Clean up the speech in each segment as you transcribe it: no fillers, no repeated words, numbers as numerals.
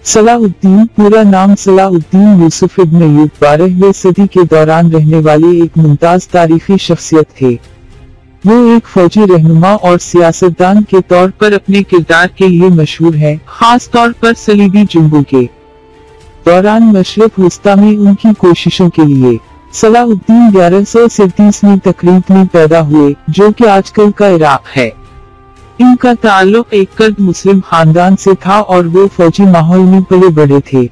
सलाहुद्दीन पूरा नाम सलाहुद्दीन यूसुफ इब्न अय्यूब 12वीं सदी के दौरान रहने वाले एक मुमताज तारीखी शख्सियत थे। वो एक फौजी रहनुमा और सियासतदान के तौर पर अपने किरदार के लिए मशहूर है, खास तौर पर सलीबी जुम्बों के दौरान मशरक वस्ता में उनकी कोशिशों के लिए। सलाहुद्दीन 1137 में तकरीब में पैदा हुए, जो कि आजकल का इराक है। इनका ताल्लुक एक कर्द मुस्लिम खानदान से था और वो फौजी माहौल में पले बड़े थे।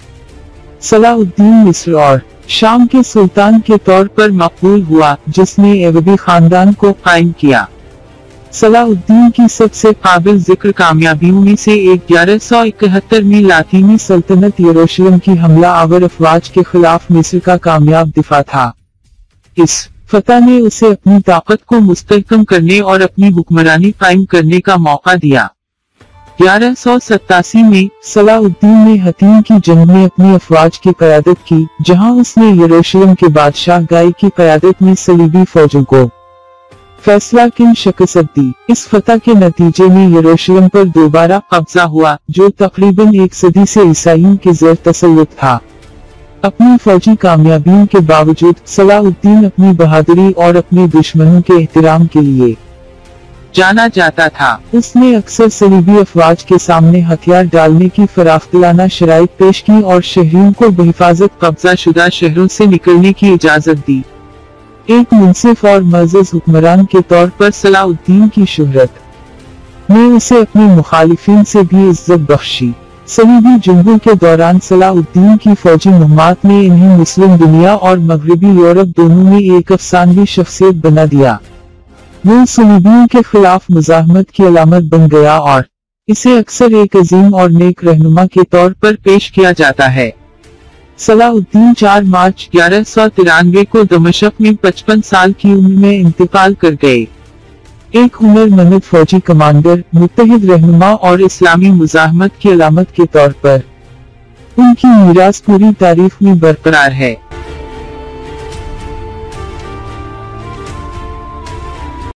सलाहुद्दीन मिस्र और शाम के सुल्तान के तौर पर मकबूल हुआ, जिसने ऐयूबी खानदान को कायम किया। सलाहुद्दीन की सबसे काबिल जिक्र कामयाबियों में से एक 1171 में लातीनी सल्तनत यरूशलेम की हमला आवर अफवाज के खिलाफ मिस्र का कामयाब दिफा था। इस फतह ने उसे अपनी ताकत को मुस्तहकम करने और अपनी हुक्मरानी कायम करने का मौका दिया। 1187 में सलाहुद्दीन ने हतीम की जंग में अपनी अफवाज की क़यादत की, जहां उसने यरूशलेम के बादशाह गाई की क़यादत में सलीबी फौजों को फैसला किन शिकस्त दी। इस फतह के नतीजे में यरूशलेम पर दोबारा कब्जा हुआ, जो तकरीबन एक सदी से ईसाइयों के ज़ेर तसल्लुत था। अपनी फौजी कामयाबियों के बावजूद सलाहुद्दीन अपनी बहादुरी और अपने दुश्मनों के एहतराम के लिए जाना जाता था। उसने अक्सर सलीबी अफवाज के सामने हथियार डालने की फराख्तिलाना शराइत पेश की और शहरियों को बहिफाजत कब्जा शुदा शहरों से निकलने की इजाजत दी। एक मुंसिफ और मज़ज़ हुक्मरान के तौर पर सलाहुद्दीन की शोहरत ने उसे अपने मुखालिफिन से भी इज्जत बख्शी। सलीबी जंगों के दौरान सलाहुद्दीन की फौजी मुहिम्मात ने इन्हें मुस्लिम दुनिया और मगरबी यूरोप दोनों में एक अफसानवी शख्सियत बना दिया। वो सलीबियों के खिलाफ मुजाहमत की अलामत बन गया और इसे अक्सर एक अजीम और नेक रहनुमा के तौर पर पेश किया जाता है। सलाहुद्दीन 4 मार्च 1193 को दमिश्क में 55 साल की उम्र में इंतकाल कर गए। एक हुनरमंद फौजी कमांडर, मुत्तहिद रहनुमा और इस्लामी मुजाहमत की अलामत के तौर पर उनकी मीरास पूरी तारीख में बरकरार है।